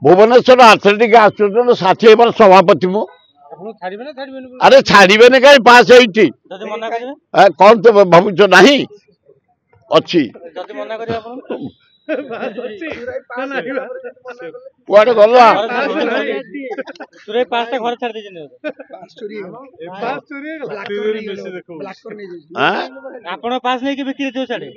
Bhubaneswar आथलेटिक association 60 वर्ष सभापति मु अरे छाड़बे कहीं पास होती कौन तो भावुच ना अच्छी कुआडे गला आपण पास नहीं कि बिक्री दो साडे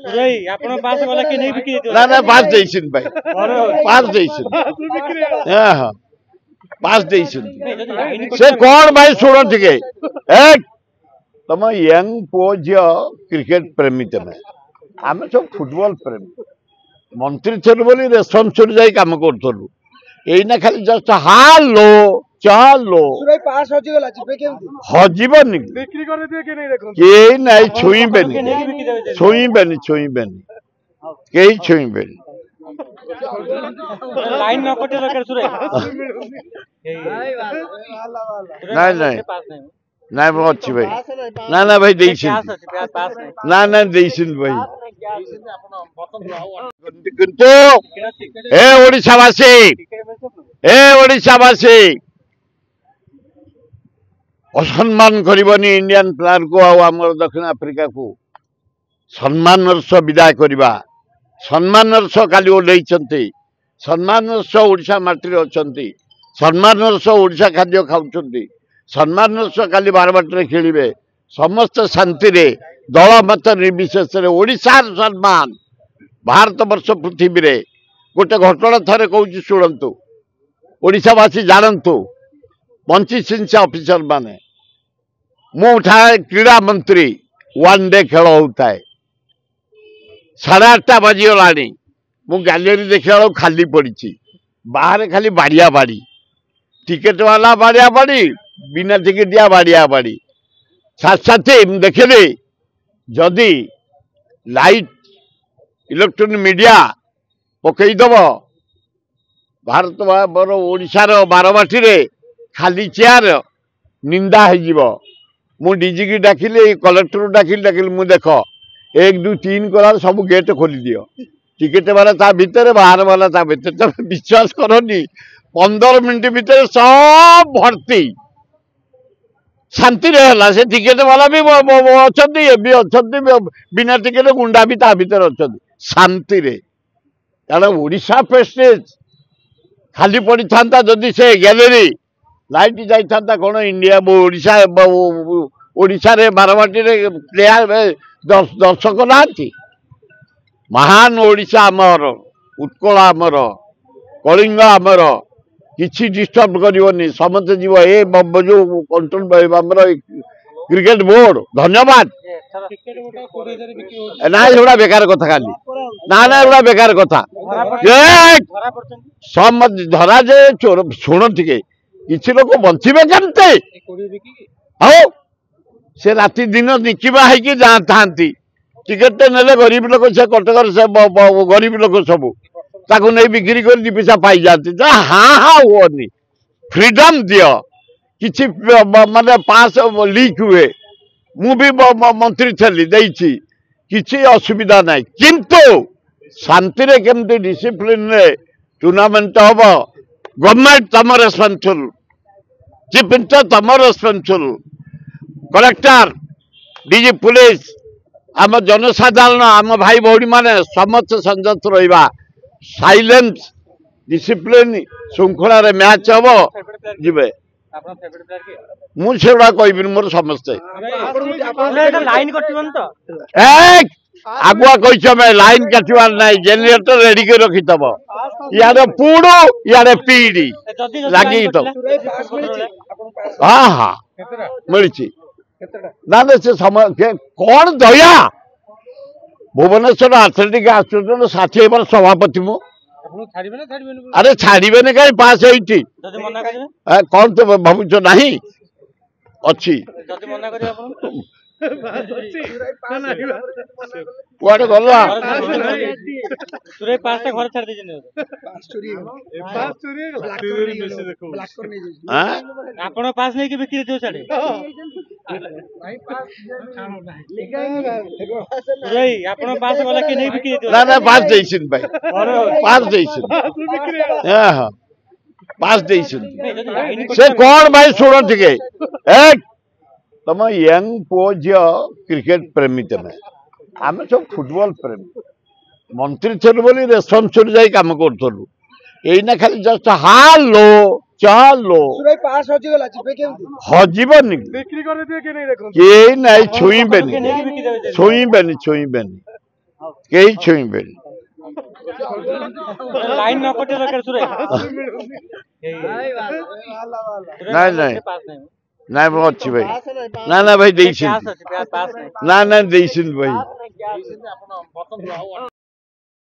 सुरई आपण पास वाला के नहीं बिक्री दो ना पास देइसिन भाई पास देइसिन हां पास देइसिन से कौन भाई सुनो ठीक है तुम यंग पो झील क्रिकेट प्रेमी तुम आम सब फुटबॉल प्रेमी मंत्री थलु बोली रेस्पन्सिबिलिटी जाई काम करथलु एइना खाली जस्ट हालो चलो हजिबनी के नहीं छुईबेनी कई छुईबेनी लाइन न कटे दरकार सुरे नहीं ना अच्छी भाई ना भाई देइसिन ना देइसिन भाई किंतु ए ओडिशावासी असम्मान करबनी इंडियन प्लेयर को आम दक्षिण आफ्रिका को सम्मान विदाय करवा सम्मान काली ओल्लैचंती सम्मान ओडिशा माटी अच्छा सम्मान ओडिशा खाद्य खाऊंट सम्मान काली बारबाटे खेलिए समस्त शांति रे दल मत निर्विशेष ओडिशार सम्मान भारत वर्ष पृथ्वी रे गोटे घटना थे कौच शुणु ओडिशावासी जानतु 25 इंच ऑफिसर माने मु उठाए क्रीड़ा मंत्री वन डे खेल होता है 8:30 बजीगला मु गैलेरी देखा खाली पड़ी बाहर खाली बाड़िया बाड़ी टिकेट वाला बाड़िया बाड़ी बिना टिकेटिया बाड़िया बाड़ी साथ साथ देखिए जदि लाइट इलेक्ट्रोनिक मीडिया पकईदब भारत ओडिशार बारबाटी रे खाली चेयर निंदा हो मु डीजी की डाकिली कलेक्टर डाकिली मु देख 1 2 3 कला सब गेट खोली दियो टिकेट वाला ता भीतर बाहर वाला ता भीतर तुम विश्वास करनी 15 मिनट भीतर सब भर्ती शांति रहा से टिकेट वाला भी अच्छा बिना टिकेट गुंडा भी ता भीतर अच्छा शांति रे कारण ओडिशा प्रेस्टेज खाली पड़ी था जदि से गैलेरी लाइट जाता कौन इंडिया ओडिशा रे बारबाटी रे प्लेयर दर्शक ना महान ओडिशा आमर उत्कल आमर कलिंग आमर किसी डिस्टर्ब करनी समस्त जीव ए जो कंट्रोल आमर क्रिकेट बोर्ड धन्यवाद ना एगुड़ा बेकार कथा खाली ना एगुड़ा बेकार कथा सब धरा जे चोर शुण टे किसी लोग बंचे केमते आओ से राति दिन निकिबा है था टिकेट नेले गरीब लोग से कटक से गरीब लोग सब ताकू नहीं बिक्री कर 2 पैसा पाई जाती हाँ हुआ फ्रीडम दियो किसी माने पास लीक हुए मु भी मंत्री थी देइछि किसी असुविधा नहीं किंतु शांति रे केमती डिसिप्लिन रे टूर्नामेंट हम गवर्नमेंट तम रेस्पन्सिबल चीफ मिनिस्टर तम रेस्पन्सिबल कलेक्टर डीजी पुलिस आम जनसाधारण आम भाई भौणी माने समस्त संयत रहा साइलेंस डिसिप्लिन श्रृंखला रे मैच हम जीवे मुझे कहबी मोर समस्ते आगुआ कही लाइन काटवार ना जेनेटर रेडी कर रखी तब इे पुड़ो इे पीड़ी लगी तो हाँ हाँ मिली ना से समय कौन दया भुवनेश्वर आथलेटिक एसोसिएशन 60 वर्ष सभापति मु अरे छाड़बे कहीं पास होती कौन तो भावुच ना अच्छी कुआडे गला आपण पास नहीं कि बिक्री दो साडे ସୁରେଇ ଆପଣ ପାସ୍ ଗଲା କି ନେଇ ବିକି ଦେଇଥିବ ନା ନା ପାସ୍ ଦେଇଛନ୍ତି ଭାଇ ପାସ୍ ଦେଇଛନ୍ତି ହଁ ହଁ ପାସ୍ ଦେଇଛନ୍ତି ସେ କଣ ଭାଇ ଶୁଣ ଟିକେ ଏ ତମ ୟଙ୍ଗ ପୁଅ ଝିଅ କ୍ରିକେଟ ପ୍ରେମୀ ତମେ ଆମେ ସବୁ ଫୁଟବଲ ପ୍ରେମୀ ମନ୍ତ୍ରୀ ଥିଲୁ ବୋଲି ରେସପନ୍ସିବିଲିଟି ଯାଇ କାମ କରୁଥିଲୁ ଏଇନା ଖାଲି ଜଷ୍ଟ ହାଲୋ ଚାଲୋ ହଜିବନି କେହି ନାଇଁ ଛୁଇଁବେନି ଛୁଇଁବେନି ଛୁଇଁବେନି କେହି ଛୁଇଁବେନି ଲାଇନ ନ କଟିବା ଦରକାର ସୁରେଇ ନାଇଁ ନାଇଁ ନାଇଁ ମୁଁ ଅଛି ଭାଇ ନା ନା ଭାଇ ଦେଇଛନ୍ତି ପାସ୍ ଅଛି ପାସ୍ ନାହିଁ ନା ନା ଦେଇଛନ୍ତି ଭାଇ